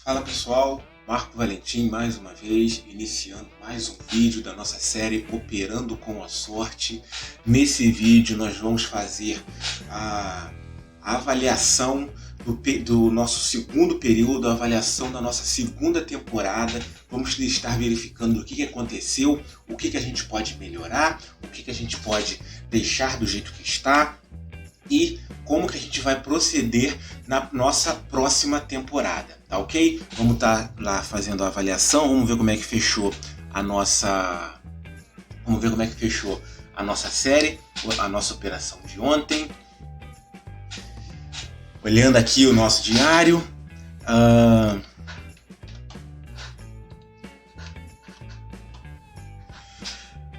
Fala pessoal, Marco Valentim mais uma vez, iniciando mais um vídeo da nossa série Operando com a Sorte. Nesse vídeo nós vamos fazer a avaliação do nosso segundo período, a avaliação da nossa segunda temporada. Vamos estar verificando o que aconteceu, o que a gente pode melhorar, o que a gente pode deixar do jeito que está e como que a gente vai proceder na nossa próxima temporada, tá ok? Vamos estar lá fazendo a avaliação, vamos ver como é que fechou a nossa... Vamos ver como é que fechou a nossa série, a nossa operação de ontem. Olhando aqui o nosso diário.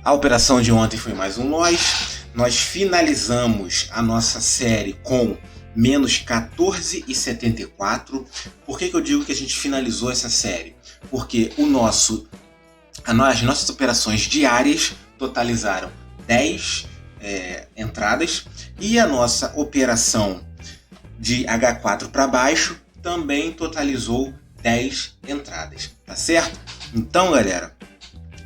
A operação de ontem foi mais um loss. Nós finalizamos a nossa série com menos 14,74. Por que eu digo que a gente finalizou essa série? Porque as nossas operações diárias totalizaram 10 entradas e a nossa operação de H4 para baixo também totalizou 10 entradas, tá certo? Então, galera,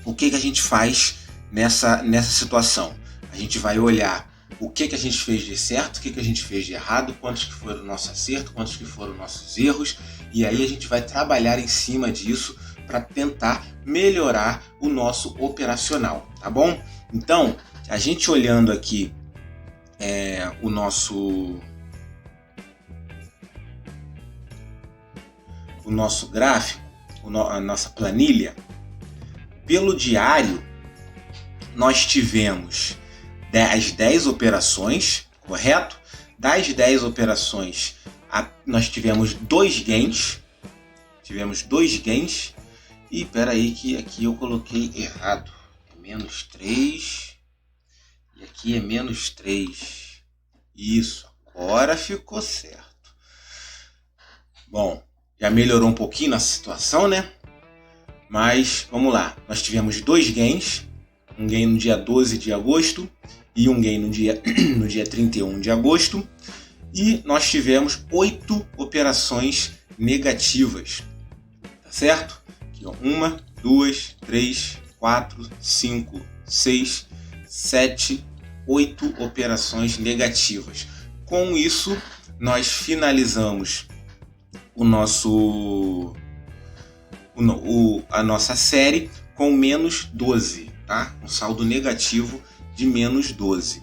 o que a gente faz nessa situação? A gente vai olhar o que a gente fez de certo, o que a gente fez de errado, quantos que foram o nosso acerto, quantos que foram nossos erros, e aí a gente vai trabalhar em cima disso para tentar melhorar o nosso operacional, tá bom? Então, a gente olhando aqui o nosso gráfico, a nossa planilha, pelo diário, nós tivemos as 10 operações, correto? Das 10 operações, nós tivemos 2 gains. E espera aí que aqui eu coloquei errado. É menos 3. E aqui é menos 3. Isso, agora ficou certo. Bom, já melhorou um pouquinho nossa situação, né? Mas vamos lá. Nós tivemos 2 gains. Um gain no dia 12 de agosto e um gain no dia 31 de agosto. E nós tivemos 8 operações negativas. Tá certo? Aqui, ó, 1, 2, 3, 4, 5, 6, 7, 8 operações negativas. Com isso, nós finalizamos a nossa série com menos 12. Tá? Um saldo negativo de menos 12.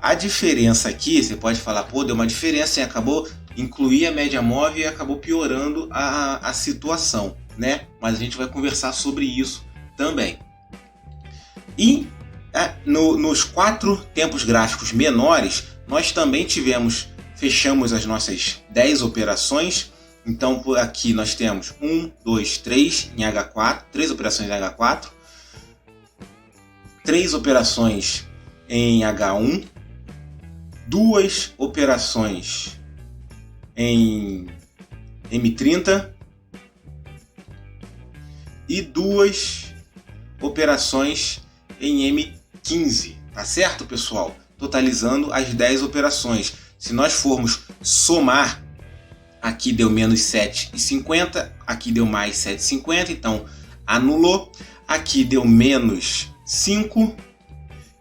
A diferença aqui, você pode falar, pô, deu uma diferença, hein? Acabou incluir a média móvel e acabou piorando a situação, né? Mas a gente vai conversar sobre isso também. E nos 4 tempos gráficos menores, nós também fechamos as nossas 10 operações. Então, por aqui nós temos 1, 2, 3 em H4, 3 operações em H4, 3 operações em H1, 2 operações em M30 e 2 operações em M15, tá certo, pessoal? Totalizando as 10 operações. Se nós formos somar, aqui deu menos 7,50, aqui deu mais 7,50, então anulou. Aqui deu menos 5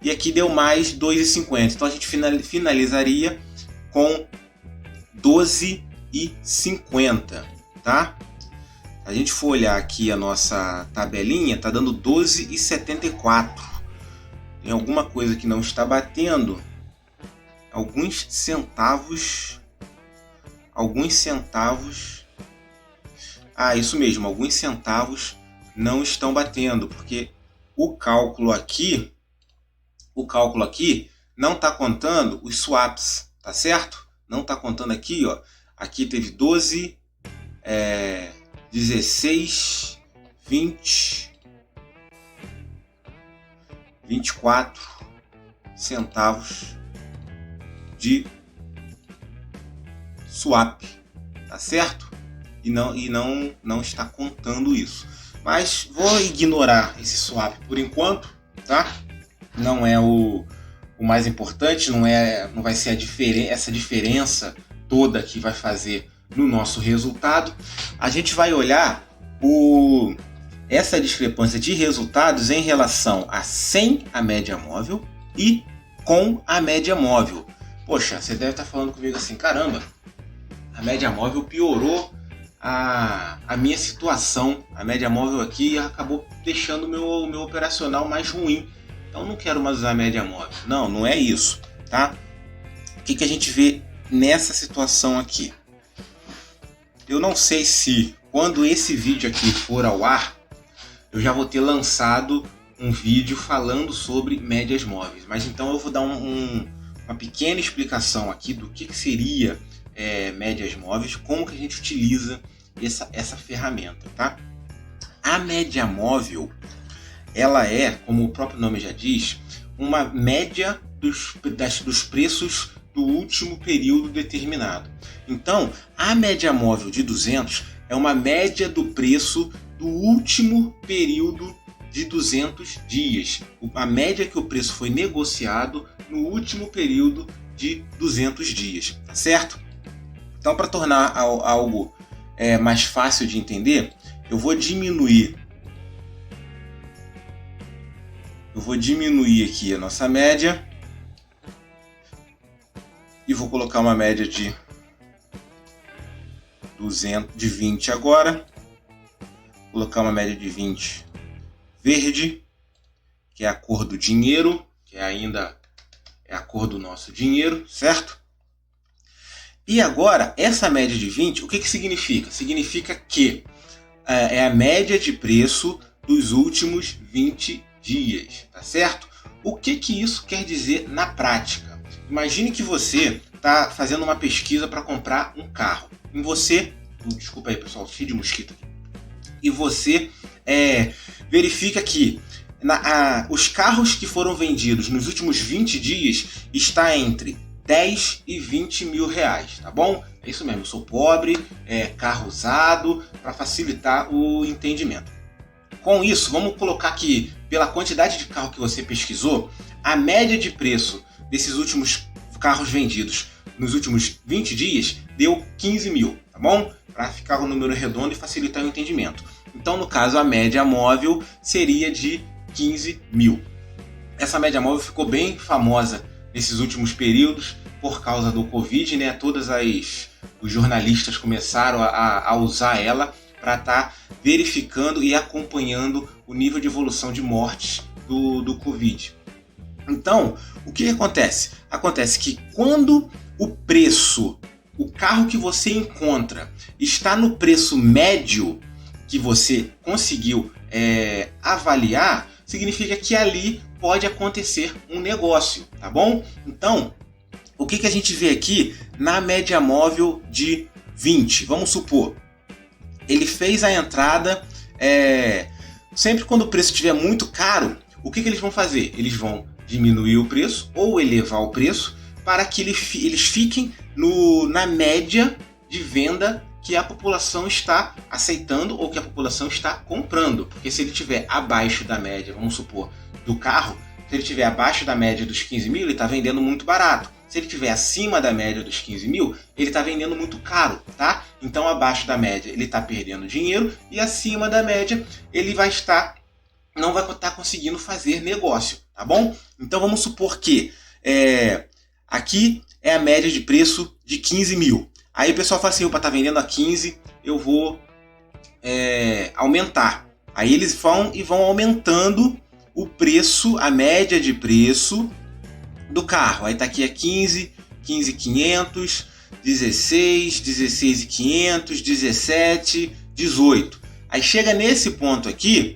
e aqui deu mais 2,50. Então a gente finalizaria com 12,50, tá? Se a gente for olhar aqui a nossa tabelinha, tá dando 12,74. Tem alguma coisa que não está batendo. Alguns centavos. Isso mesmo, alguns centavos não estão batendo, porque o cálculo aqui não está contando os swaps, tá certo? Não está contando aqui, ó. Aqui teve 12, 16, 20, 24 centavos de swap, tá certo? E não está contando isso. Mas vou ignorar esse swap por enquanto, tá? Não é o mais importante, não vai ser essa diferença toda que vai fazer no nosso resultado, a gente vai olhar essa discrepância de resultados em relação a sem a média móvel e com a média móvel. Poxa, você deve estar falando comigo assim, caramba, a média móvel piorou a minha situação, a média móvel aqui acabou deixando o meu operacional mais ruim, então não quero mais usar a média móvel. Não, não é isso, tá? O que a gente vê nessa situação aqui? Eu não sei se quando esse vídeo aqui for ao ar, eu já vou ter lançado um vídeo falando sobre médias móveis, mas então eu vou dar uma pequena explicação aqui do que seria médias móveis, como que a gente utiliza essa ferramenta, tá? A média móvel, ela é, como o próprio nome já diz, uma média dos preços do último período determinado. Então, a média móvel de 200 é uma média do preço do último período de 200 dias. A média que o preço foi negociado no último período de 200 dias, tá certo? Então, para tornar algo mais fácil de entender, eu vou diminuir aqui a nossa média e vou colocar uma média de 20 agora. Vou colocar uma média de 20 verde, que é a cor do dinheiro, que ainda é a cor do nosso dinheiro, certo? E agora, essa média de 20, o que significa? Significa que é a média de preço dos últimos 20 dias, tá certo? O que isso quer dizer na prática? Imagine que você está fazendo uma pesquisa para comprar um carro. E você, desculpa aí pessoal, cheio de mosquito aqui. E você verifica que os carros que foram vendidos nos últimos 20 dias está entre 10 e 20 mil reais, tá bom? É isso mesmo, eu sou pobre, carro usado, para facilitar o entendimento. Com isso, vamos colocar que, pela quantidade de carro que você pesquisou, a média de preço desses últimos carros vendidos nos últimos 20 dias deu 15 mil, tá bom? Para ficar um número redondo e facilitar o entendimento. Então, no caso, a média móvel seria de 15 mil. Essa média móvel ficou bem famosa nesses últimos períodos por causa do Covid, né? Os jornalistas começaram a usar ela para estar verificando e acompanhando o nível de evolução de mortes do Covid. Então, o que acontece? Acontece que quando o carro que você encontra está no preço médio que você conseguiu avaliar, significa que ali pode acontecer um negócio, tá bom? Então, o que a gente vê aqui na média móvel de 20? Vamos supor, ele fez a entrada, sempre quando o preço estiver muito caro, o que eles vão fazer? Eles vão diminuir o preço ou elevar o preço para que eles fiquem na média de venda que a população está aceitando ou que a população está comprando. Porque se ele estiver abaixo da média, vamos supor, do carro, se ele estiver abaixo da média dos 15 mil, ele está vendendo muito barato. Se ele estiver acima da média dos 15 mil, ele está vendendo muito caro, tá? Então, abaixo da média, ele está perdendo dinheiro e acima da média, ele não vai estar conseguindo fazer negócio, tá bom? Então, vamos supor que aqui é a média de preço de 15 mil. Aí o pessoal fala assim, opa, tá vendendo a 15, eu vou aumentar. Aí eles vão aumentando o preço, a média de preço do carro. Aí tá aqui a 15, 15.500, 16, 16.500, 17, 18. Aí chega nesse ponto aqui,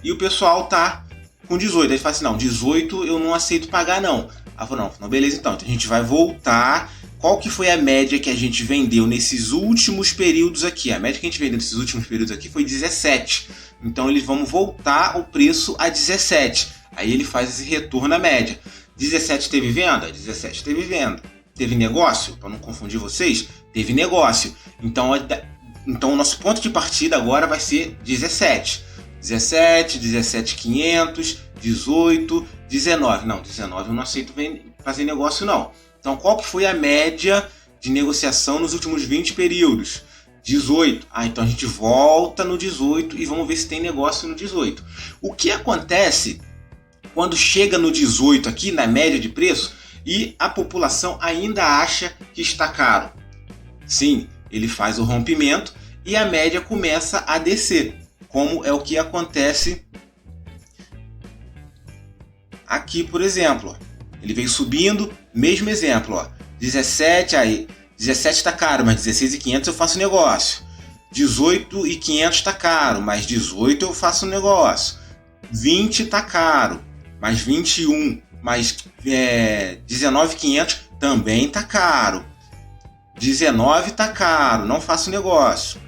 e o pessoal tá com 18. Aí fala assim, não, 18 eu não aceito pagar não. Aí falou, não, beleza então a gente vai voltar. Qual que foi a média que a gente vendeu nesses últimos períodos aqui? A média que a gente vendeu nesses últimos períodos aqui foi 17. Então eles vão voltar o preço a 17. Aí ele faz esse retorno à média. 17 teve venda? 17 teve venda. Teve negócio? Para não confundir vocês, teve negócio. Então o nosso ponto de partida agora vai ser 17. 17, 17.500, 18, 19. Não, 19 eu não aceito fazer negócio não. Então, qual que foi a média de negociação nos últimos 20 períodos? 18. Então a gente volta no 18 e vamos ver se tem negócio no 18. O que acontece quando chega no 18 aqui, na média de preço, e a população ainda acha que está caro? Sim, ele faz o rompimento e a média começa a descer, como é o que acontece aqui, por exemplo. Ele veio subindo, mesmo exemplo, ó, 17, aí 17 está caro, mas 16.500 eu faço negócio. 18.500 está caro, mas 18 eu faço negócio. 20 está caro, mas 21, mais 19.500 também está caro. 19 está caro, não faço negócio.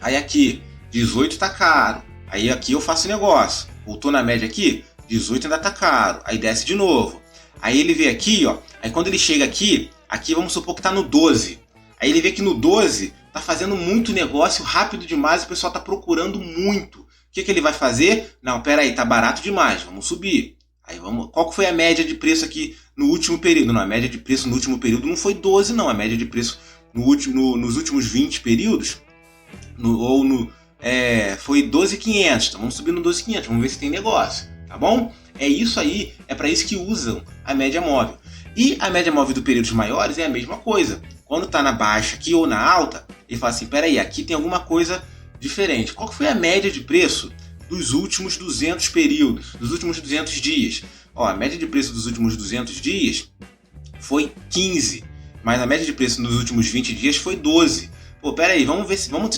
Aí aqui, 18 está caro, aí aqui eu faço negócio. Voltou na média aqui, 18 ainda está caro, aí desce de novo. Aí ele vê aqui, ó, aí quando ele chega aqui vamos supor que está no 12. Aí ele vê que no 12 está fazendo muito negócio, rápido demais, o pessoal está procurando muito. O que ele vai fazer? Não, pera aí, tá barato demais, vamos subir. Aí vamos. Qual que foi a média de preço aqui no último período? Não, a média de preço no último período não foi 12, não. A média de preço nos últimos 20 períodos foi 12.500. Então vamos subir no 12.500, vamos ver se tem negócio, tá bom? É isso aí, é para isso que usam a média móvel. E a média móvel do períodos maiores é a mesma coisa. Quando está na baixa aqui ou na alta, ele fala assim, peraí, aqui tem alguma coisa diferente. Qual que foi a média de preço dos últimos 200 períodos, dos últimos 200 dias? Ó, a média de preço dos últimos 200 dias foi 15, mas a média de preço nos últimos 20 dias foi 12. Pô, peraí, vamos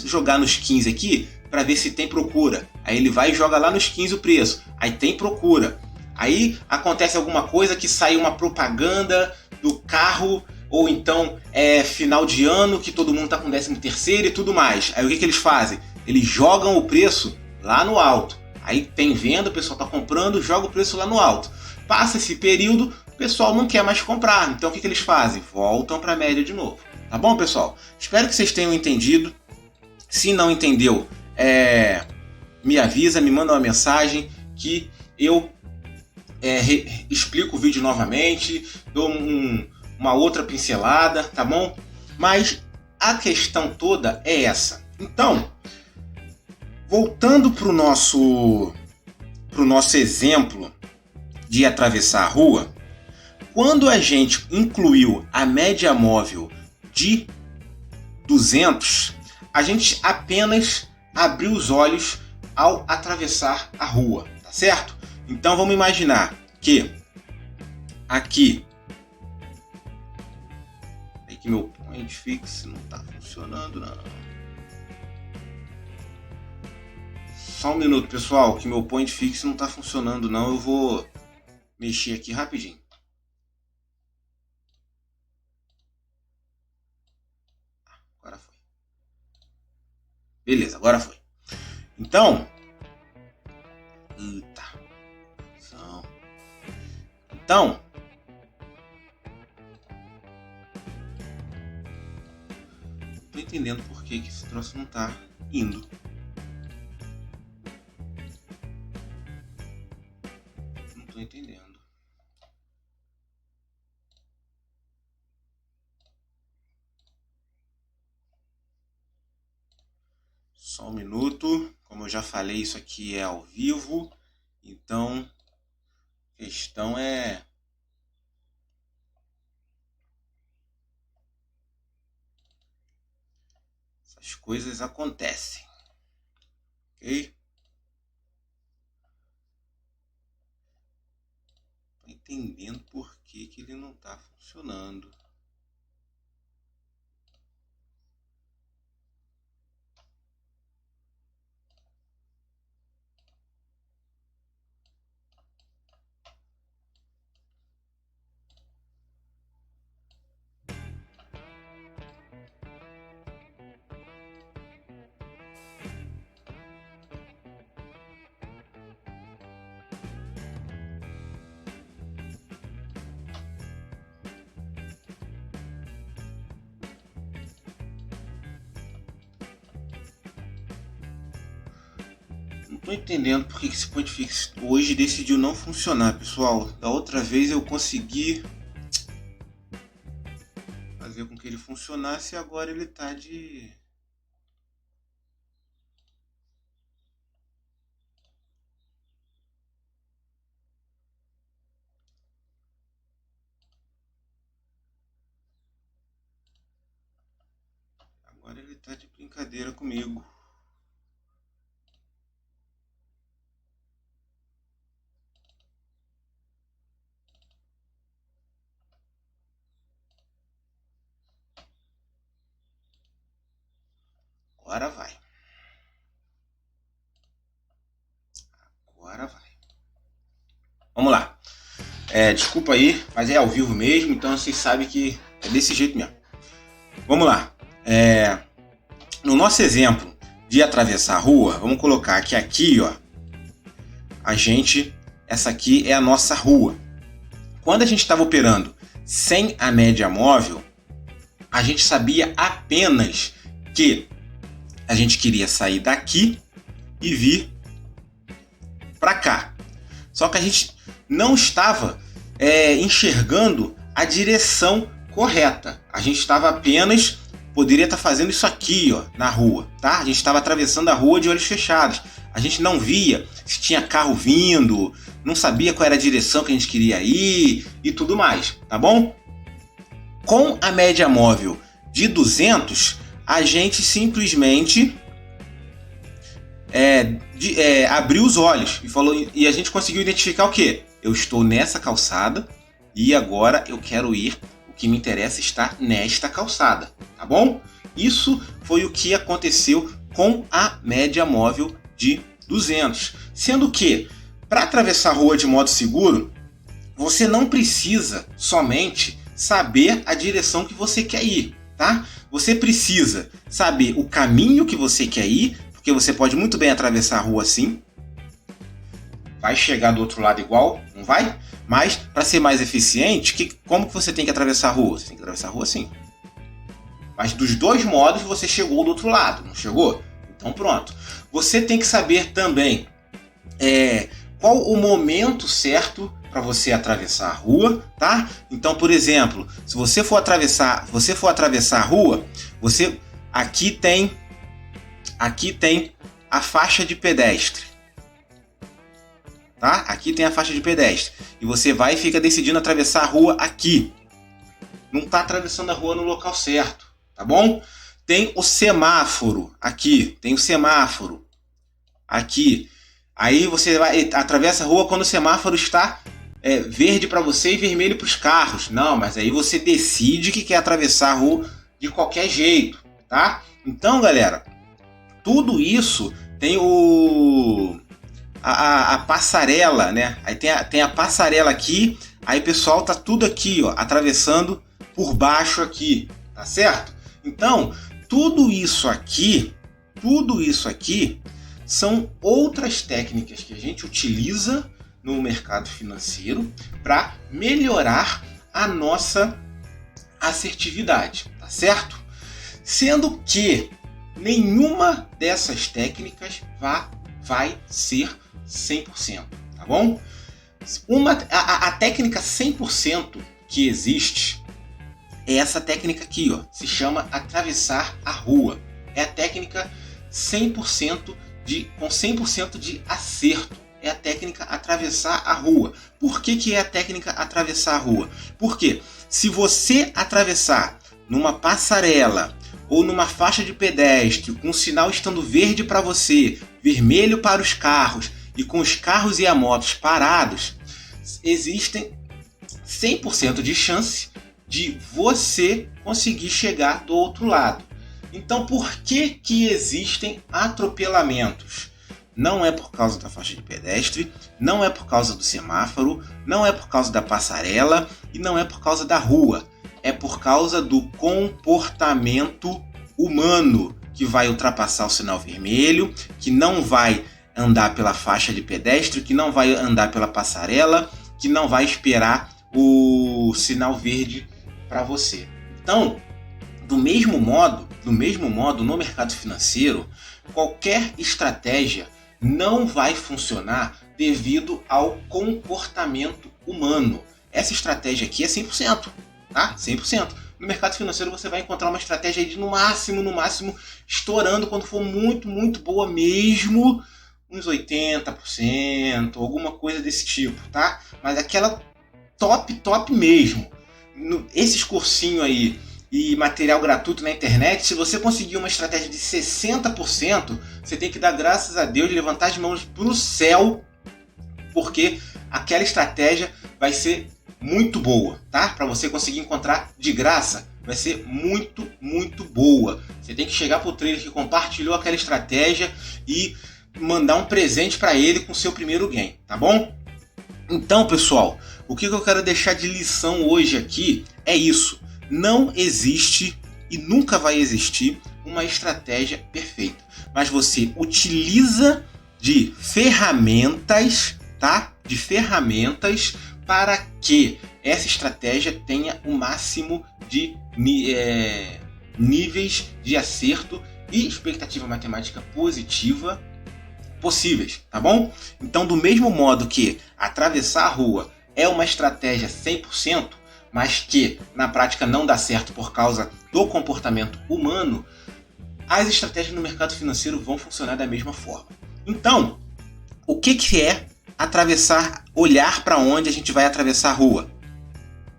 jogar nos 15 aqui para ver se tem procura. Aí ele vai e joga lá nos 15 o preço. Aí tem procura. Aí acontece alguma coisa que sai uma propaganda do carro, ou então é final de ano que todo mundo está com 13º e tudo mais. Aí o que eles fazem? Eles jogam o preço lá no alto. Aí tem venda, o pessoal está comprando, joga o preço lá no alto. Passa esse período, o pessoal não quer mais comprar. Então o que eles fazem? Voltam para a média de novo. Tá bom, pessoal? Espero que vocês tenham entendido. Se não entendeu, me avisa, me manda uma mensagem que eu explico o vídeo novamente, dou uma outra pincelada, tá bom? Mas a questão toda é essa. Então, voltando para o nosso exemplo de atravessar a rua, quando a gente incluiu a média móvel de 200, a gente apenas abriu os olhos ao atravessar a rua, tá certo? Então vamos imaginar que aqui é que meu point fix não está funcionando, não. Só um minuto, pessoal, que meu point fix não está funcionando, não. Eu vou mexer aqui rapidinho. Agora foi. Beleza, agora foi. Então, Então, não tô entendendo por que esse troço não tá indo. Não tô entendendo. Só um minuto. Como eu já falei, isso aqui é ao vivo. Então, a questão é... Essas coisas acontecem. Ok? Tô entendendo por que ele não tá funcionando. Não tô entendendo porque esse point fix hoje decidiu não funcionar, pessoal. Da outra vez eu consegui fazer com que ele funcionasse e agora ele está de... Agora ele está de brincadeira comigo. Agora vai. Agora vai. Vamos lá. Desculpa aí, mas é ao vivo mesmo, então vocês sabem que é desse jeito mesmo. Vamos lá. No nosso exemplo de atravessar a rua, vamos colocar que aqui, ó, essa aqui é a nossa rua. Quando a gente estava operando sem a média móvel, a gente sabia apenas que a gente queria sair daqui e vir para cá. Só que a gente não estava enxergando a direção correta. A gente estava apenas... Poderia estar fazendo isso aqui, ó, na rua, tá? A gente estava atravessando a rua de olhos fechados. A gente não via se tinha carro vindo, não sabia qual era a direção que a gente queria ir e tudo mais, tá bom? Com a média móvel de 200, a gente simplesmente abriu os olhos e a gente conseguiu identificar o quê? Eu estou nessa calçada e agora eu quero ir. O que me interessa está nesta calçada, tá bom? Isso foi o que aconteceu com a média móvel de 200. Sendo que, para atravessar a rua de modo seguro, você não precisa somente saber a direção que você quer ir, tá? Você precisa saber o caminho que você quer ir, porque você pode muito bem atravessar a rua assim. Vai chegar do outro lado igual, não vai? Mas, para ser mais eficiente, como que você tem que atravessar a rua? Você tem que atravessar a rua assim. Mas dos dois modos você chegou do outro lado, não chegou? Então pronto. Você tem que saber também qual o momento certo para você atravessar a rua, tá? Então, por exemplo, se você for atravessar a rua, aqui tem a faixa de pedestre. Tá? Aqui tem a faixa de pedestre. E você vai e fica decidindo atravessar a rua aqui. Não está atravessando a rua no local certo, tá bom? Tem o semáforo aqui. Tem o semáforo aqui. Aí você atravessa a rua quando o semáforo está verde para você e vermelho para os carros. Não, mas aí você decide que quer atravessar a rua de qualquer jeito, tá? Então, galera, tudo isso tem a passarela, né? Aí tem a passarela aqui, aí o pessoal tá tudo aqui, ó, atravessando por baixo aqui, tá certo? Então, tudo isso aqui são outras técnicas que a gente utiliza no mercado financeiro para melhorar a nossa assertividade, tá certo? Sendo que nenhuma dessas técnicas vai ser 100%, tá bom? A técnica 100% que existe é essa técnica aqui, ó, se chama atravessar a rua. É a técnica 100% com 100% de acerto. É a técnica atravessar a rua. Por que é a técnica atravessar a rua? Porque se você atravessar numa passarela ou numa faixa de pedestre, com o sinal estando verde para você, vermelho para os carros e com os carros e as motos parados, existem 100% de chance de você conseguir chegar do outro lado. Então, por que existem atropelamentos? Não é por causa da faixa de pedestre, não é por causa do semáforo, não é por causa da passarela e não é por causa da rua. É por causa do comportamento humano, que vai ultrapassar o sinal vermelho, que não vai andar pela faixa de pedestre, que não vai andar pela passarela, que não vai esperar o sinal verde para você. Então, do mesmo modo, no mercado financeiro, qualquer estratégia não vai funcionar devido ao comportamento humano. Essa estratégia aqui é 100%, tá? 100%. No mercado financeiro você vai encontrar uma estratégia aí de no máximo, estourando quando for muito boa mesmo, uns 80%, alguma coisa desse tipo, tá? Mas aquela top mesmo. Esses cursinhos aí e material gratuito na internet, se você conseguir uma estratégia de 60%, você tem que dar graças a Deus, levantar as mãos pro céu, porque aquela estratégia vai ser muito boa, tá? Para você conseguir encontrar de graça, vai ser muito boa. Você tem que chegar pro trader que compartilhou aquela estratégia e mandar um presente para ele com o seu primeiro gain, tá bom? Então, pessoal, o que eu quero deixar de lição hoje aqui é isso. Não existe e nunca vai existir uma estratégia perfeita, mas você utiliza de ferramentas, tá? De ferramentas para que essa estratégia tenha o máximo de níveis de acerto e expectativa matemática positiva possíveis, tá bom? Então, do mesmo modo que atravessar a rua é uma estratégia 100%, mas que na prática não dá certo por causa do comportamento humano, as estratégias no mercado financeiro vão funcionar da mesma forma. Então, o que é atravessar, olhar para onde a gente vai atravessar a rua?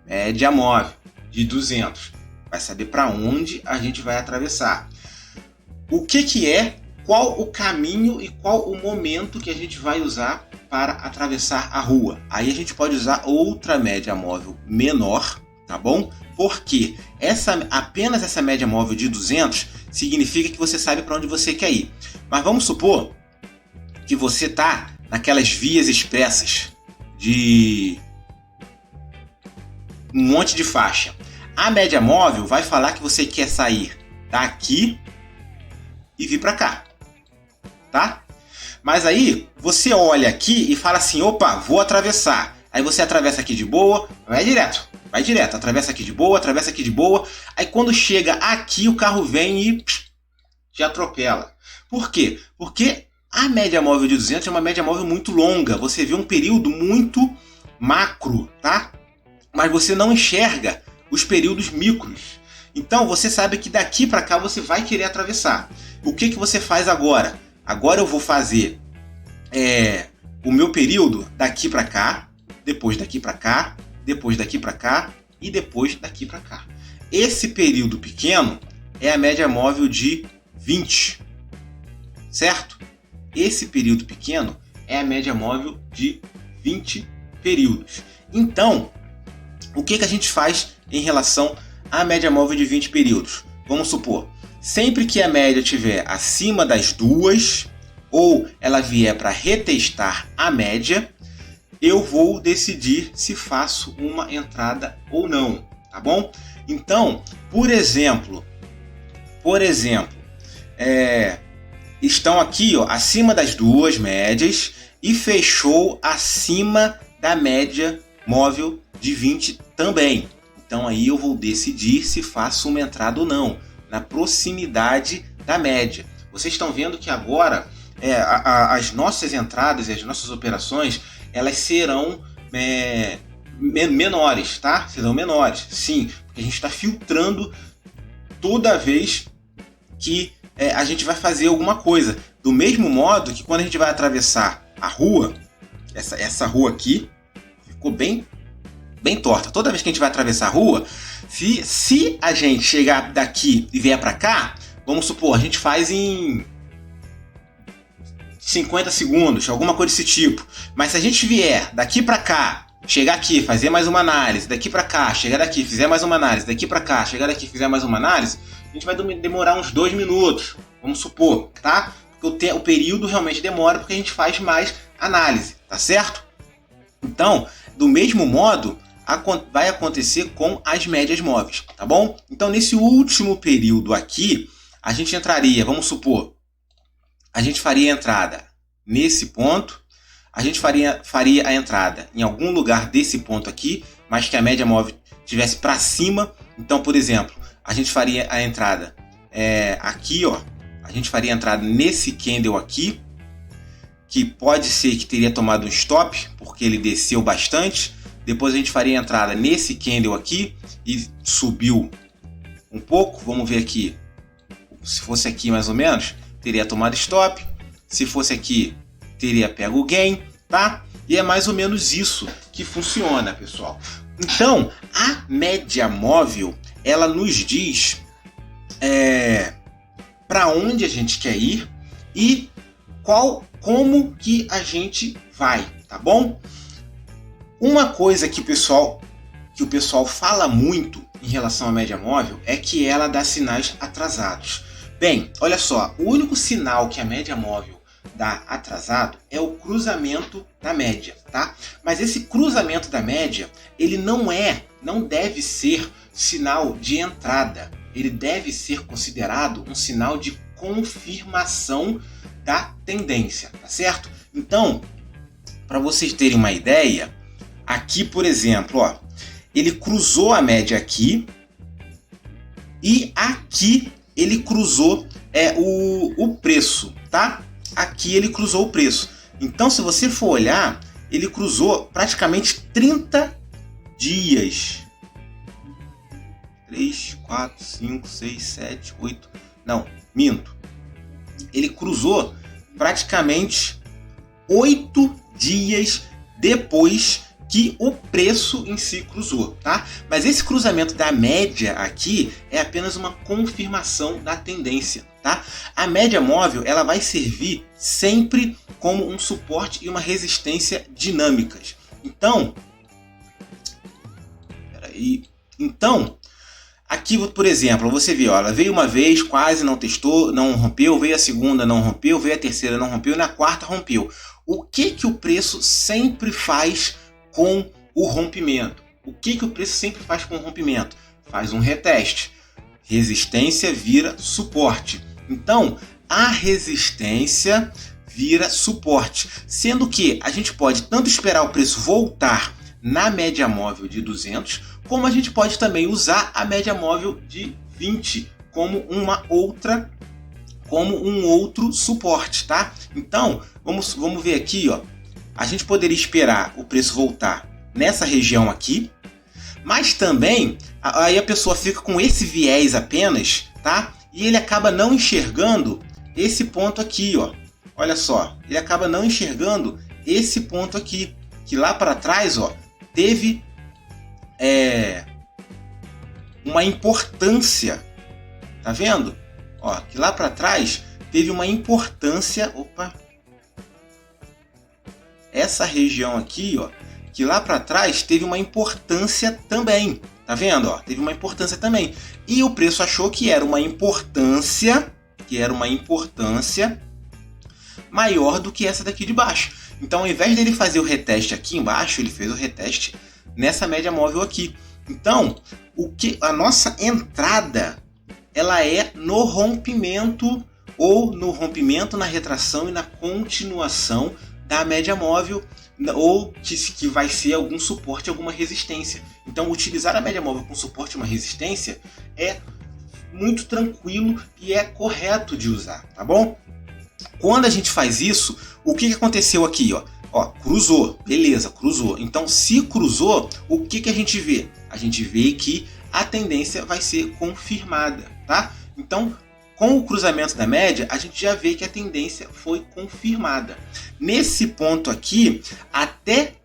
Média móvel de 200. Vai saber para onde a gente vai atravessar. O que é, qual o caminho e qual o momento que a gente vai usar para atravessar a rua. Aí a gente pode usar outra média móvel menor, tá bom? Porque apenas essa média móvel de 200 significa que você sabe para onde você quer ir. Mas vamos supor que você tá naquelas vias expressas de um monte de faixa. A média móvel vai falar que você quer sair daqui e vir para cá, tá? Mas aí você olha aqui e fala assim, opa, vou atravessar. Aí você atravessa aqui de boa, vai direto, atravessa aqui de boa. Aí quando chega aqui o carro vem e te atropela. Por quê? Porque a média móvel de 200 é uma média móvel muito longa. Você vê um período muito macro, tá? Mas você não enxerga os períodos micros. Então você sabe que daqui para cá você vai querer atravessar. O que você faz agora? Agora eu vou fazer o meu período daqui para cá, depois daqui para cá, depois daqui para cá e depois daqui para cá. Esse período pequeno é a média móvel de 20, certo? Esse período pequeno é a média móvel de 20 períodos. Então, o que a gente faz em relação à média móvel de 20 períodos? Vamos supor, sempre que a média estiver acima das 2 ou ela vier para retestar a média, eu vou decidir se faço uma entrada ou não, tá bom? Então, por exemplo, estão aqui acima das 2 médias e fechou acima da média móvel de 20 também. Então aí eu vou decidir se faço uma entrada ou não, na proximidade da média. Vocês estão vendo que agora as nossas entradas e as nossas operações, elas serão menores, tá? Serão menores, sim, porque a gente está filtrando toda vez que a gente vai fazer alguma coisa. Do mesmo modo que quando a gente vai atravessar a rua, essa rua aqui ficou bem torta. Toda vez que a gente vai atravessar a rua, se a gente chegar daqui e vier para cá, vamos supor, a gente faz em 50 segundos, alguma coisa desse tipo. Mas se a gente vier daqui para cá, chegar aqui, fazer mais uma análise, daqui para cá, chegar daqui, fizer mais uma análise, daqui para cá, chegar daqui, fizer mais uma análise, a gente vai demorar uns 2 minutos, vamos supor, tá? Porque o período realmente demora porque a gente faz mais análise, tá certo? Então, do mesmo modo, vai acontecer com as médias móveis, tá bom? Então, nesse último período aqui, a gente entraria, vamos supor, a gente faria a entrada nesse ponto, a gente faria a entrada em algum lugar desse ponto aqui, mas que a média móvel estivesse para cima. Então, por exemplo, a gente faria a entrada aqui, ó. A gente faria a entrada nesse candle aqui, que pode ser que teria tomado um stop, porque ele desceu bastante. Depois a gente faria a entrada nesse candle aqui e subiu um pouco. Vamos ver aqui. Se fosse aqui mais ou menos, teria tomado stop. Se fosse aqui, teria pego o gain, tá? E é mais ou menos isso que funciona, pessoal. Então, a média móvel, ela nos diz para onde a gente quer ir e como que a gente vai, tá bom? Uma coisa que o pessoal fala muito em relação à média móvel é que ela dá sinais atrasados. Bem, olha só, o único sinal que a média móvel dá atrasado é o cruzamento da média, tá? Mas esse cruzamento da média, ele não deve ser sinal de entrada. Ele deve ser considerado um sinal de confirmação da tendência, tá certo? Então, para vocês terem uma ideia, aqui, por exemplo, ó, ele cruzou a média aqui e aqui ele cruzou o preço, tá? Aqui ele cruzou o preço. Então, se você for olhar, ele cruzou praticamente 30 dias. 3, 4, 5, 6, 7, 8... Não, minto. Ele cruzou praticamente 8 dias depois que o preço em si cruzou, tá? Mas esse cruzamento da média aqui é apenas uma confirmação da tendência, tá? A média móvel, ela vai servir sempre como um suporte e uma resistência dinâmicas. Então, aqui, por exemplo, você vê, ó, ela veio uma vez, quase não testou, não rompeu, veio a segunda, não rompeu, veio a terceira, não rompeu, e na quarta rompeu. O que o preço sempre faz com o rompimento? O que o preço sempre faz com o rompimento? Faz um reteste. Resistência vira suporte. Então, a resistência vira suporte. Sendo que a gente pode tanto esperar o preço voltar na média móvel de 200, como a gente pode também usar a média móvel de 20 como um outro suporte, tá? Então, vamos ver aqui, ó. A gente poderia esperar o preço voltar nessa região aqui, mas também aí a pessoa fica com esse viés apenas, tá? E ele acaba não enxergando esse ponto aqui, ó. Olha só, ele acaba não enxergando esse ponto aqui, que lá para trás, ó, teve uma importância, tá vendo? Ó, que lá para trás teve uma importância, essa região aqui, ó, que lá para trás teve uma importância também, tá vendo? Ó, teve uma importância também. E o preço achou que era uma importância, maior do que essa daqui de baixo. Então, ao invés dele fazer o reteste aqui embaixo, ele fez o reteste nessa média móvel aqui. Então, a nossa entrada, ela é no rompimento, na retração e na continuação da média móvel, ou que vai ser algum suporte, alguma resistência. Então, utilizar a média móvel com suporte e uma resistência é muito tranquilo e é correto de usar, tá bom? Quando a gente faz isso, o que aconteceu aqui, ó? Ó, cruzou, beleza, cruzou. Então, se cruzou, o que a gente vê? A gente vê que a tendência vai ser confirmada, tá? Então, com o cruzamento da média, a gente já vê que a tendência foi confirmada. Nesse ponto aqui, até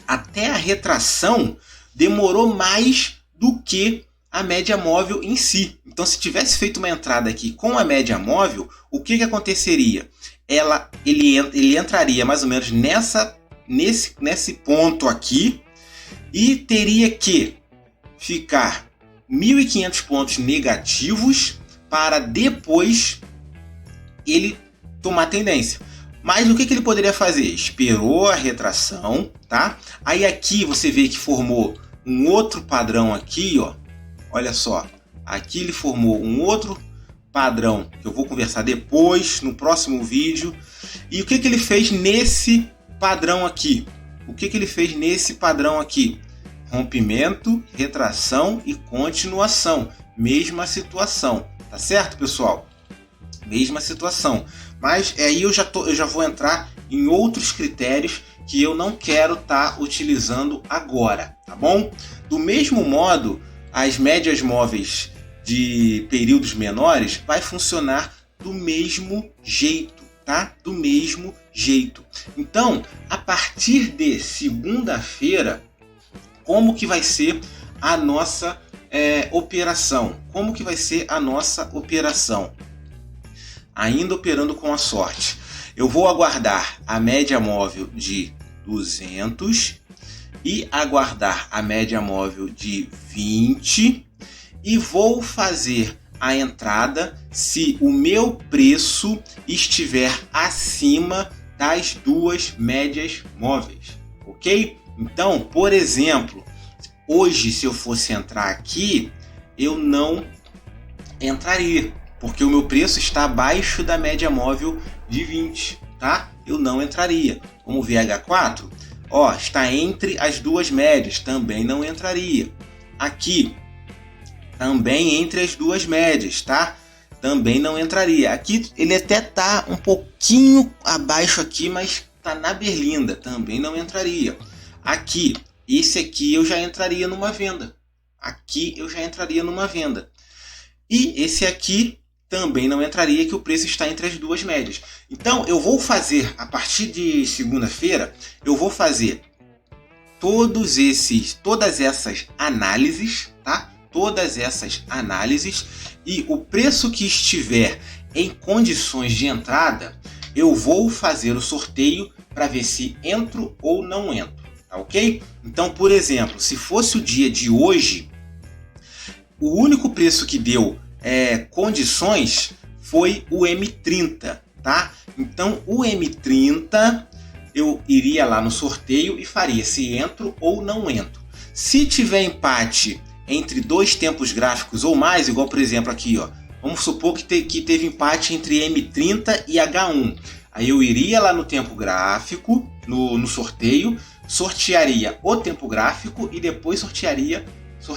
a retração demorou mais do que a média móvel em si. Então, se tivesse feito uma entrada aqui com a média móvel, o que aconteceria? Ele entraria mais ou menos nesse ponto aqui e teria que ficar 1.500 pontos negativos para depois ele tomar tendência. Mas o que ele poderia fazer? Esperou a retração, tá? Aí aqui você vê que formou um outro padrão aqui, ó. Olha só, aqui ele formou um outro padrão que eu vou conversar depois no próximo vídeo. E o que ele fez nesse padrão aqui? Rompimento, retração e continuação. Mesma situação, tá certo, pessoal? Mesma situação. Mas aí eu já vou entrar em outros critérios que eu não quero estar utilizando agora, tá bom? Do mesmo modo, as médias móveis de períodos menores vai funcionar do mesmo jeito, tá? Do mesmo jeito. Então, a partir de segunda-feira, como que vai ser a nossa operação? Como que vai ser a nossa operação? Ainda operando com a sorte. Eu vou aguardar a média móvel de 200 e aguardar a média móvel de 20 e vou fazer a entrada se o meu preço estiver acima das duas médias móveis, ok? Então, por exemplo, hoje se eu fosse entrar aqui, eu não entraria, porque o meu preço está abaixo da média móvel de 20, tá? Eu não entraria. Como o VH4, ó, está entre as duas médias, também não entraria. Aqui, também entre as duas médias, tá? Também não entraria. Aqui ele até tá um pouquinho abaixo aqui, mas tá na berlinda, também não entraria. Aqui, esse aqui eu já entraria numa venda. Aqui eu já entraria numa venda. E esse aqui também não entraria, que o preço está entre as duas médias. Então eu vou fazer, a partir de segunda-feira, eu vou fazer todas essas análises, tá? Todas essas análises, e o preço que estiver em condições de entrada, eu vou fazer o sorteio para ver se entro ou não entro, tá ok? Então, por exemplo, se fosse o dia de hoje, o único preço que deu condições foi o M30, tá? Então, o M30 eu iria lá no sorteio e faria se entro ou não entro. Se tiver empate entre dois tempos gráficos ou mais, igual por exemplo aqui, ó, vamos supor que teve empate entre M30 e H1. Aí eu iria lá no tempo gráfico, no sorteio, sortearia o tempo gráfico e depois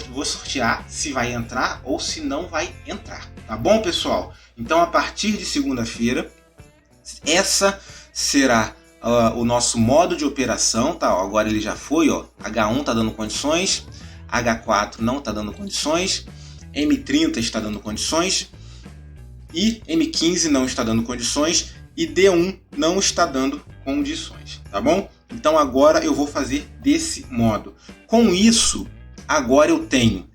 vou sortear se vai entrar ou se não vai entrar. Tá bom, pessoal? Então, a partir de segunda-feira, essa será o nosso modo de operação, tá? Ó, agora ele já foi, ó, H1 está dando condições, H4 não está dando condições, M30 está dando condições e M15 não está dando condições e D1 não está dando condições, tá bom? Então agora eu vou fazer desse modo. Com isso, agora eu tenho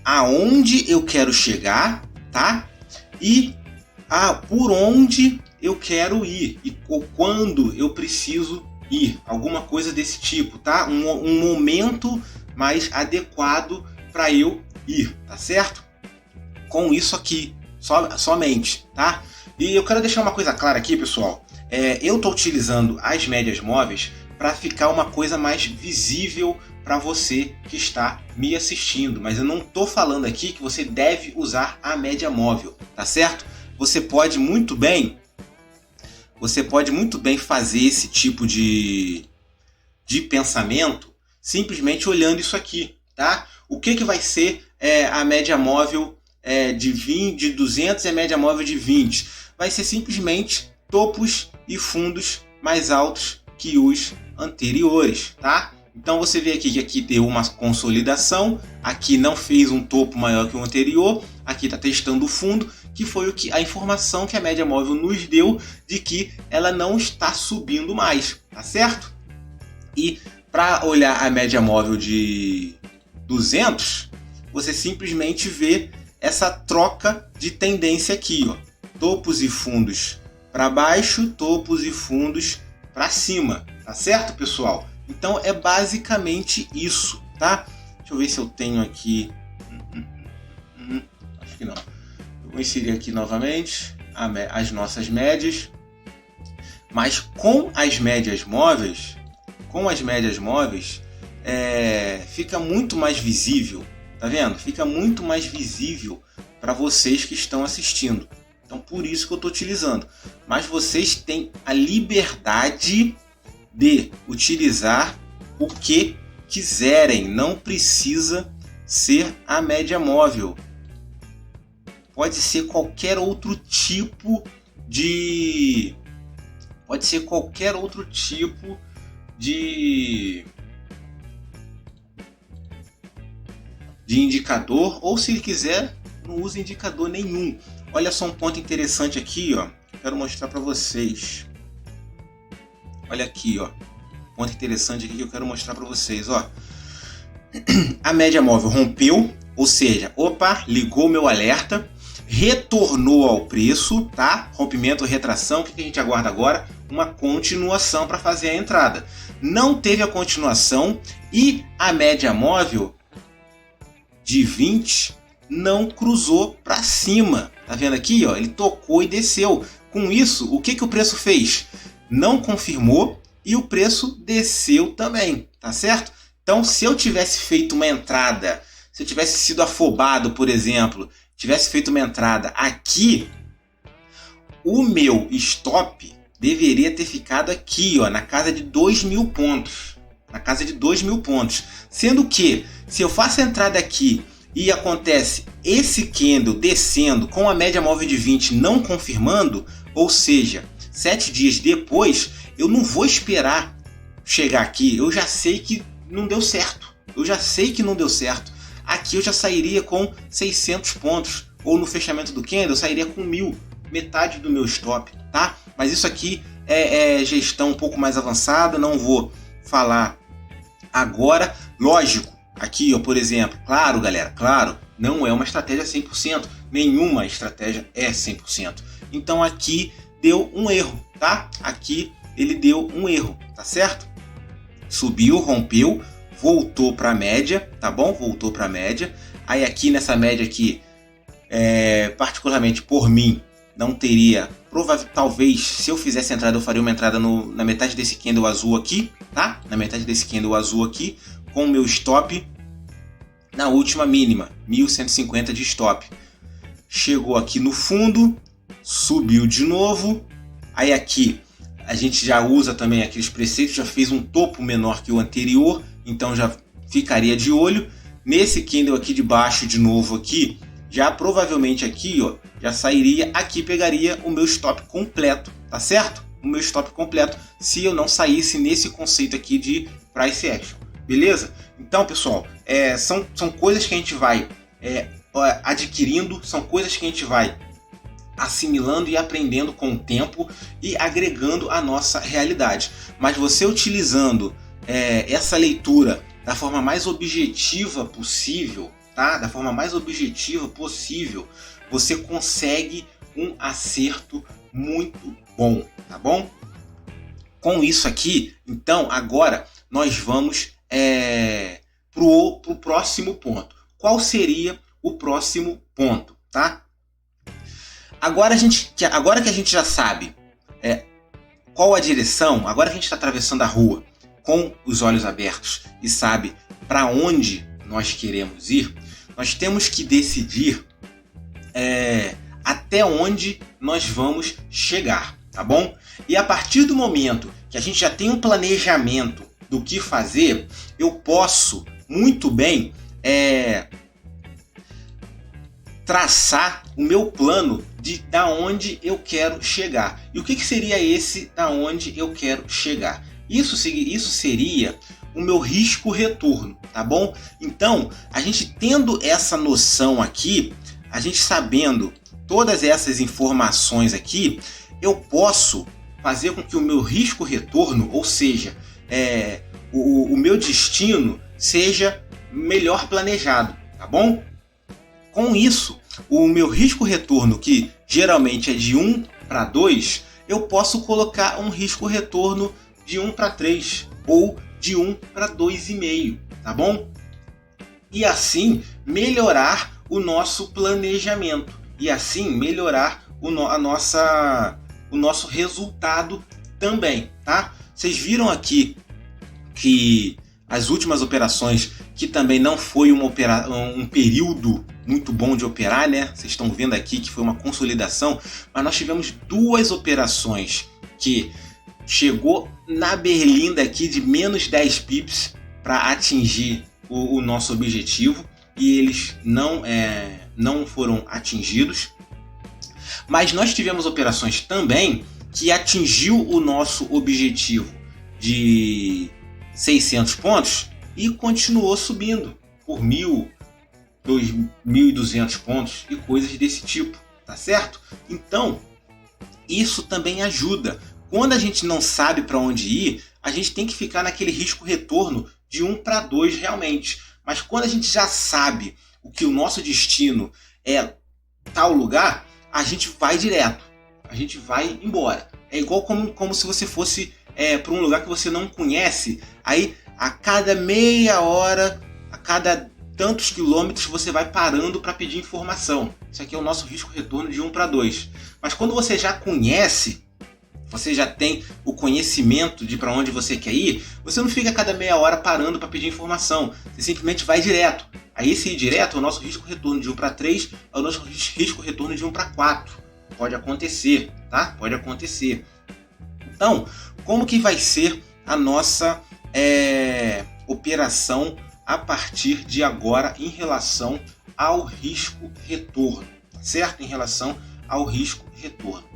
aonde eu quero chegar, tá? E por onde eu quero ir e quando eu preciso ir, alguma coisa desse tipo, tá? Um momento mais adequado para eu ir, tá certo? Com isso aqui, somente, tá? E eu quero deixar uma coisa clara aqui, pessoal. Eu estou utilizando as médias móveis para ficar uma coisa mais visível para você que está me assistindo, mas eu não estou falando aqui que você deve usar a média móvel, tá certo? Você pode muito bem fazer esse tipo de pensamento simplesmente olhando isso aqui, tá? O que vai ser a média móvel de 200 e a média móvel de 20? Vai ser simplesmente topos e fundos mais altos que os anteriores, tá? Então você vê aqui que aqui deu uma consolidação, aqui não fez um topo maior que o anterior, aqui está testando o fundo, que foi a informação que a média móvel nos deu de que ela não está subindo mais, tá certo? E para olhar a média móvel de 200, você simplesmente vê essa troca de tendência aqui, ó. Topos e fundos para baixo, topos e fundos para cima, tá certo, pessoal? Então é basicamente isso, tá? Deixa eu ver se eu tenho aqui. Acho que não. Eu vou inserir aqui novamente as nossas médias. Mas com as médias móveis, fica muito mais visível, tá vendo? Fica muito mais visível para vocês que estão assistindo. Então por isso que eu estou utilizando. Mas vocês têm a liberdade de utilizar o que quiserem, não precisa ser a média móvel. Pode ser qualquer outro tipo de de indicador, ou se ele quiser, não usa indicador nenhum. Olha só um ponto interessante aqui, ó. Quero mostrar para vocês. Olha aqui, ó. Ponto interessante aqui que eu quero mostrar para vocês, ó. A média móvel rompeu, ou seja, opa, ligou meu alerta, retornou ao preço, tá? Rompimento, retração, o que a gente aguarda agora? Uma continuação para fazer a entrada. Não teve a continuação e a média móvel de 20 não cruzou para cima. Tá vendo aqui, ó? Ele tocou e desceu. Com isso, o que o preço fez? Não confirmou e o preço desceu também, tá certo? Então, se eu tivesse feito uma entrada, se eu tivesse sido afobado, por exemplo, tivesse feito uma entrada aqui, o meu stop deveria ter ficado aqui, ó, na casa de 2.000 pontos. Na casa de 2.000 pontos. Sendo que, se eu faço a entrada aqui e acontece esse candle descendo com a média móvel de 20 não confirmando, ou seja, 7 dias depois, eu não vou esperar chegar aqui. Eu já sei que não deu certo. Aqui eu já sairia com 600 pontos. Ou no fechamento do candle eu sairia com 1.000. Metade do meu stop, tá? Mas isso aqui é gestão um pouco mais avançada. Não vou falar agora. Lógico, aqui, ó, por exemplo. Claro, galera, claro. Não é uma estratégia 100%. Nenhuma estratégia é 100%. Então aqui deu um erro, tá? Aqui ele deu um erro, tá certo? Subiu, rompeu, voltou para a média, tá bom? Voltou para a média. Aí aqui nessa média aqui, particularmente por mim, não teria, talvez se eu fizesse entrada, eu faria uma entrada na metade desse candle azul aqui, tá? Na metade desse candle azul aqui, com o meu stop na última mínima, 1.150 de stop. Chegou aqui no fundo, subiu de novo, aí aqui a gente já usa também aqueles preceitos, já fez um topo menor que o anterior, então já ficaria de olho. Nesse candle aqui de baixo de novo aqui, já provavelmente aqui, ó, já sairia, aqui pegaria o meu stop completo, tá certo? O meu stop completo, se eu não saísse nesse conceito aqui de price action, beleza? Então, pessoal, são coisas que a gente vai adquirindo, são coisas que a gente vai assimilando e aprendendo com o tempo e agregando a nossa realidade. Mas você utilizando essa leitura da forma mais objetiva possível, tá? Da forma mais objetiva possível, você consegue um acerto muito bom, tá bom? Com isso aqui, então, agora nós vamos pro próximo ponto. Qual seria o próximo ponto, tá? Agora que a gente já sabe qual a direção, agora que a gente está atravessando a rua com os olhos abertos e sabe para onde nós queremos ir, nós temos que decidir até onde nós vamos chegar, tá bom? E a partir do momento que a gente já tem um planejamento do que fazer, eu posso muito bem traçar o meu plano da onde eu quero chegar. E o que seria esse da onde eu quero chegar? Isso seria o meu risco-retorno, tá bom? Então, a gente tendo essa noção aqui, a gente sabendo todas essas informações aqui, eu posso fazer com que o meu risco-retorno, ou seja, o meu destino, seja melhor planejado, tá bom? Com isso, o meu risco-retorno, que geralmente é de 1 para 2, eu posso colocar um risco-retorno de 1 para 3 ou de 1 para 2,5, tá bom? E assim melhorar o nosso planejamento e assim melhorar o nosso resultado também, tá? Vocês viram aqui que as últimas operações, que também não foi um período muito bom de operar, né? Vocês estão vendo aqui que foi uma consolidação, mas nós tivemos duas operações que chegou na berlinda aqui de menos 10 pips para atingir o nosso objetivo e eles não foram atingidos. Mas nós tivemos operações também que atingiu o nosso objetivo de 600 pontos e continuou subindo por 1.000, 2.200 pontos e coisas desse tipo, tá certo? Então, isso também ajuda. Quando a gente não sabe para onde ir, a gente tem que ficar naquele risco-retorno de 1 para 2 realmente. Mas quando a gente já sabe o que o nosso destino é tal lugar, a gente vai direto. A gente vai embora. É igual como se você fosse para um lugar que você não conhece. Aí, a cada meia hora, a cada tantos quilômetros, você vai parando para pedir informação. Isso aqui é o nosso risco-retorno de 1 para 2. Mas quando você já conhece, você já tem o conhecimento de para onde você quer ir, você não fica a cada meia hora parando para pedir informação. Você simplesmente vai direto. Aí esse ir direto é o nosso risco-retorno de 1 para 3, é o nosso risco-retorno de 1 para 4. Pode acontecer, tá? Pode acontecer. Então, como que vai ser a nossa operação a partir de agora em relação ao risco-retorno, certo? Em relação ao risco-retorno.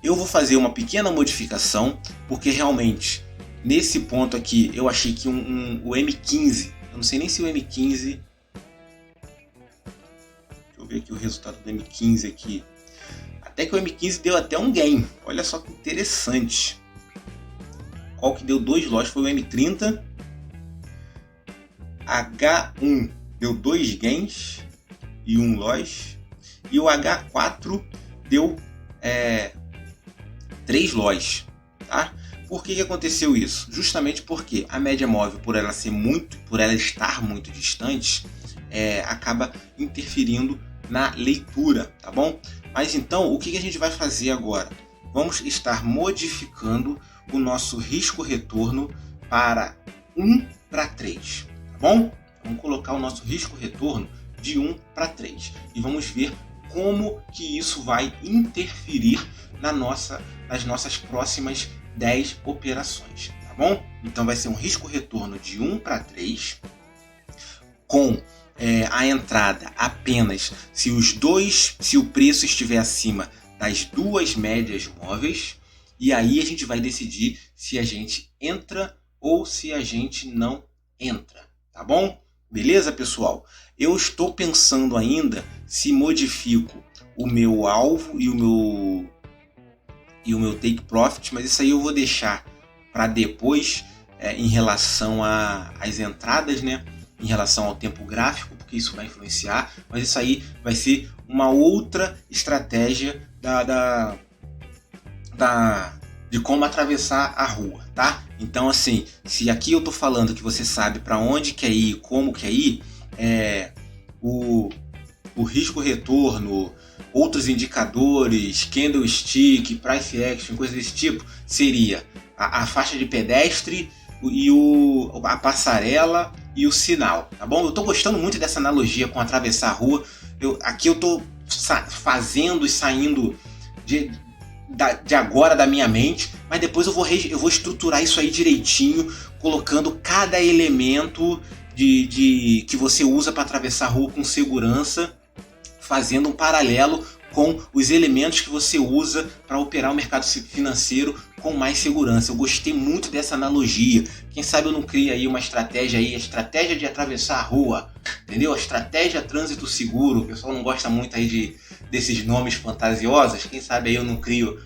Eu vou fazer uma pequena modificação, porque realmente, nesse ponto aqui, eu achei que o M15, eu não sei nem se o M15... Deixa eu ver aqui o resultado do M15 aqui. Até que o M15 deu até um gain, olha só que interessante. Qual que deu 2 loss foi o M30. H1 deu 2 gains e 1 loss. E o H4 deu 3 loss, tá? Por que aconteceu isso? Justamente porque a média móvel, por ela estar muito distante, acaba interferindo na leitura, tá bom? Mas então, o que a gente vai fazer agora? Vamos estar modificando o nosso risco-retorno para 1 para 3, tá bom? Vamos colocar o nosso risco-retorno de 1 para 3 e vamos ver como que isso vai interferir nas nossas próximas 10 operações, tá bom? Então vai ser um risco-retorno de 1 para 3 com a entrada apenas se o preço estiver acima das 2 médias móveis, e aí a gente vai decidir se a gente entra ou se a gente não entra, tá bom? Beleza, pessoal? Eu estou pensando ainda se modifico o meu alvo e o meu take profit, mas isso aí eu vou deixar para depois em relação às entradas, né? Em relação ao tempo gráfico, porque isso vai influenciar, mas isso aí vai ser uma outra estratégia de como atravessar a rua, tá? Então, assim, se aqui eu tô falando que você sabe para onde quer ir, como quer ir, o risco-retorno, outros indicadores, candlestick, price action, coisas desse tipo, seria a faixa de pedestre e a passarela e o sinal, tá bom? Eu tô gostando muito dessa analogia com atravessar a rua. Aqui eu tô fazendo e saindo de agora da minha mente, mas depois eu vou estruturar isso aí direitinho, colocando cada elemento que você usa para atravessar a rua com segurança, fazendo um paralelo com os elementos que você usa para operar o mercado financeiro com mais segurança. Eu gostei muito dessa analogia. Quem sabe eu não crio aí uma estratégia aí, a estratégia de atravessar a rua, entendeu? A estratégia trânsito seguro. O pessoal não gosta muito aí desses nomes fantasiosos. Quem sabe aí eu não crio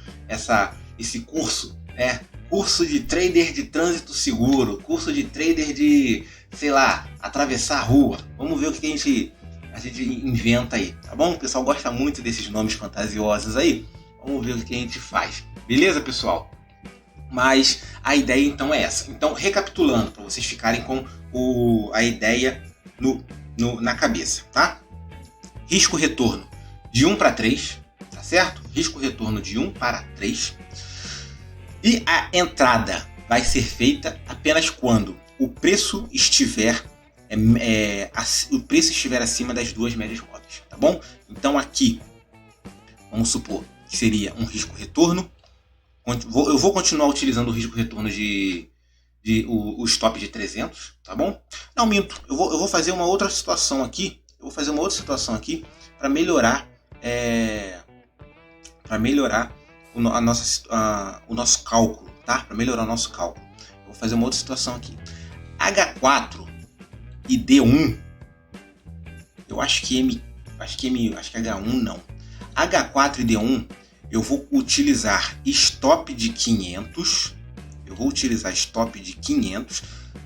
esse curso, né? Curso de trader de trânsito seguro, curso de trader de, sei lá, atravessar a rua. Vamos ver o que a gente inventa aí, tá bom? O pessoal gosta muito desses nomes fantasiosos aí. Vamos ver o que a gente faz. Beleza, pessoal? Mas a ideia então é essa. Então, recapitulando, para vocês ficarem com a ideia na cabeça, tá? Risco-retorno de 1 para 3, tá certo? Risco-retorno de 1 para 3. E a entrada vai ser feita apenas quando o preço estiver acima das 2 médias móveis, tá bom? Então aqui, vamos supor que seria um risco-retorno. Eu vou continuar utilizando o risco-retorno o stop de 300, tá bom? Não, minto, eu vou fazer uma outra situação aqui. Para melhorar o nosso cálculo, tá? Para melhorar o nosso cálculo. Eu vou fazer uma outra situação aqui. H4 e D1 eu acho que H1 não. H4 e D1 eu vou utilizar stop de 500.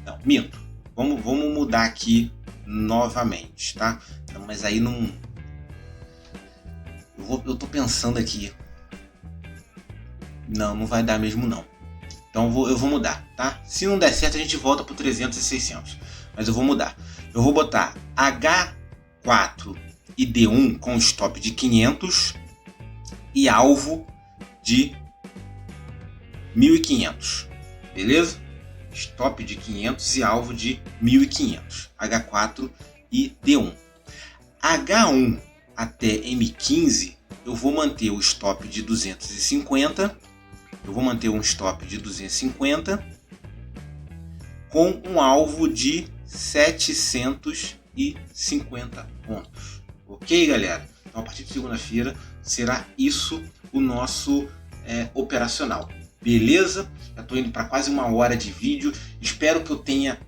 Não, minto. Vamos mudar aqui novamente, tá? Não, mas aí não... Eu tô pensando aqui. Não vai dar mesmo não. Então eu vou mudar, tá? Se não der certo a gente volta pro 300 e 600. Mas eu vou mudar. Eu vou botar H4 e D1 com stop de 500 e alvo de 1500. Beleza? Stop de 500 e alvo de 1500. H4 e D1. H1 até M15 eu vou manter o stop de 250. Eu vou manter um stop de 250 com um alvo de 750 pontos. Ok, galera? Então, a partir de segunda-feira será isso o nosso operacional. Beleza? Já estou indo para quase 1 hora de vídeo. Espero que eu tenha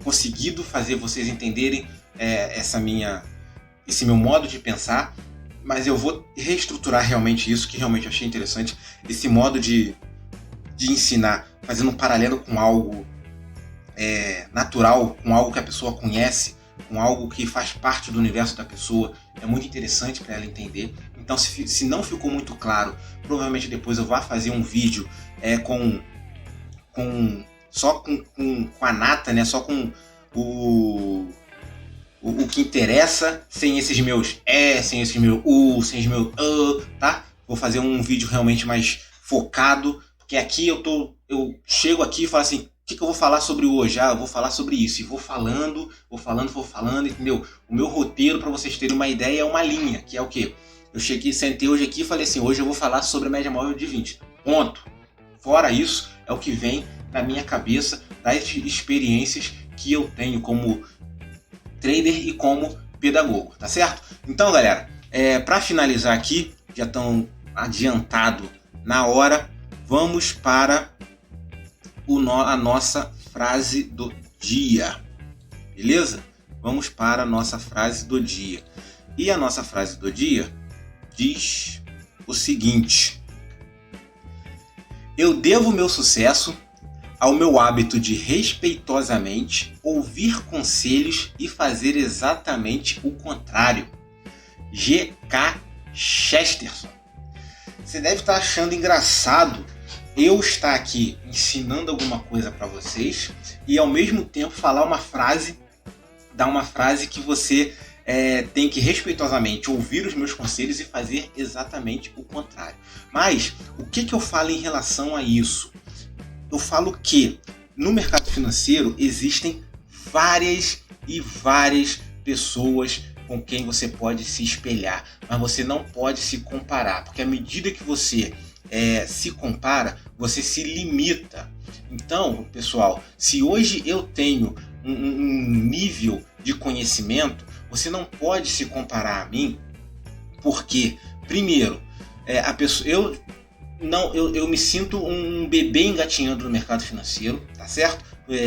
conseguido fazer vocês entenderem esse meu modo de pensar. Mas eu vou reestruturar realmente isso, que realmente eu achei interessante. Esse modo de ensinar, fazendo um paralelo com algo natural, com algo que a pessoa conhece, com algo que faz parte do universo da pessoa. É muito interessante para ela entender. Então, se não ficou muito claro, provavelmente depois eu vou fazer um vídeo só com a nata, né? Só com o que interessa, sem esses meus sem esses meus sem esses meus tá? Vou fazer um vídeo realmente mais focado, porque aqui eu chego aqui e falo assim, o que eu vou falar sobre hoje? Eu vou falar sobre isso, e vou falando, entendeu? O meu roteiro, para vocês terem uma ideia, é uma linha, que é o quê? Eu sentei hoje aqui e falei assim, hoje eu vou falar sobre a média móvel de 20, ponto. Fora isso, é o que vem na minha cabeça, das experiências que eu tenho como trader e como pedagogo, tá certo? Então, galera, para finalizar aqui, já estão adiantado na hora, vamos para a nossa frase do dia, beleza? Vamos para a nossa frase do dia. E a nossa frase do dia diz o seguinte: eu devo meu sucesso ao meu hábito de respeitosamente ouvir conselhos e fazer exatamente o contrário. G.K. Chesterton. Você deve estar achando engraçado eu estar aqui ensinando alguma coisa para vocês e ao mesmo tempo dar uma frase que você tem que respeitosamente ouvir os meus conselhos e fazer exatamente o contrário. Mas o que eu falo em relação a isso? Eu falo que no mercado financeiro existem várias pessoas com quem você pode se espelhar, mas você não pode se comparar, porque à medida que você se compara, você se limita. Então, pessoal, se hoje eu tenho um nível de conhecimento, você não pode se comparar a mim, porque, primeiro, eu me sinto um bebê engatinhando no mercado financeiro, tá certo?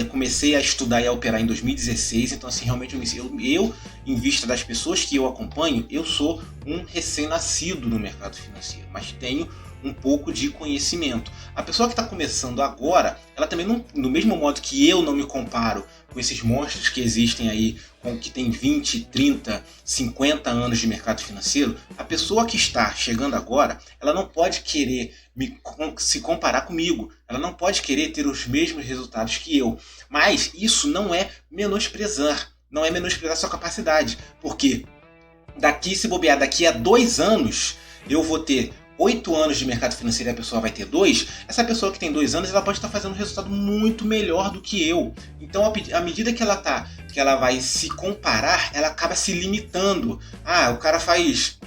Comecei a estudar e a operar em 2016, então assim, realmente eu, em vista das pessoas que eu acompanho, eu sou um recém-nascido no mercado financeiro, mas tenho um pouco de conhecimento. A pessoa que está começando agora, ela também não, do mesmo modo que eu não me comparo com esses monstros que existem aí, que tem 20, 30, 50 anos de mercado financeiro, a pessoa que está chegando agora, ela não pode querer se comparar comigo, ela não pode querer ter os mesmos resultados que eu, mas isso não é menosprezar sua capacidade, porque se bobear daqui a 2 anos, eu vou ter 8 anos de mercado financeiro e a pessoa vai ter 2, essa pessoa que tem 2 anos, ela pode estar fazendo um resultado muito melhor do que eu. Então, à medida que ela vai se comparar, ela acaba se limitando. O cara faz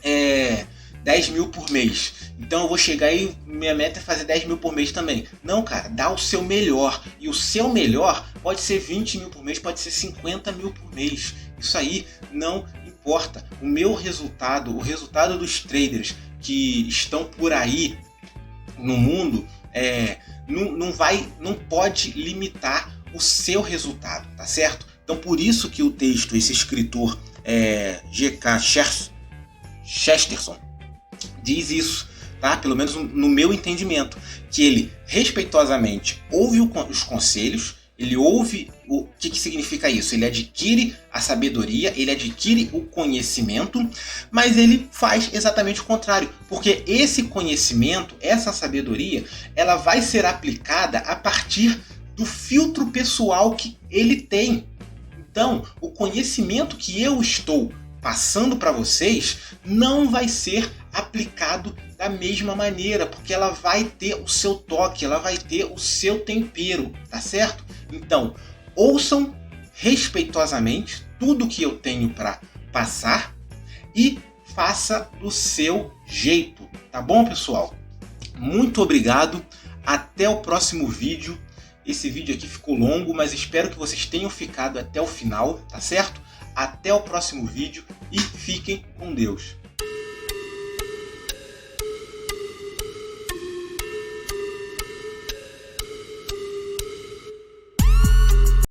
10 mil por mês, então eu vou chegar e minha meta é fazer 10 mil por mês também. Não, cara, dá o seu melhor. E o seu melhor pode ser 20 mil por mês, pode ser 50 mil por mês. Isso aí não importa. O meu resultado, o resultado dos traders que estão por aí no mundo, não pode limitar o seu resultado, tá certo? Então, por isso que o texto, esse escritor G.K. Chesterton, diz isso, tá? Pelo menos no meu entendimento, que ele respeitosamente ouve os conselhos, ele ouve o que significa isso. Ele adquire a sabedoria, ele adquire o conhecimento, mas ele faz exatamente o contrário, porque esse conhecimento, essa sabedoria, ela vai ser aplicada a partir do filtro pessoal que ele tem. Então, o conhecimento que eu estou passando para vocês não vai ser aplicado da mesma maneira, porque ela vai ter o seu toque, ela vai ter o seu tempero, tá certo? Então, ouçam respeitosamente tudo que eu tenho para passar e faça do seu jeito, tá bom, pessoal? Muito obrigado, até o próximo vídeo. Esse vídeo aqui ficou longo, mas espero que vocês tenham ficado até o final, tá certo? Até o próximo vídeo e fiquem com Deus.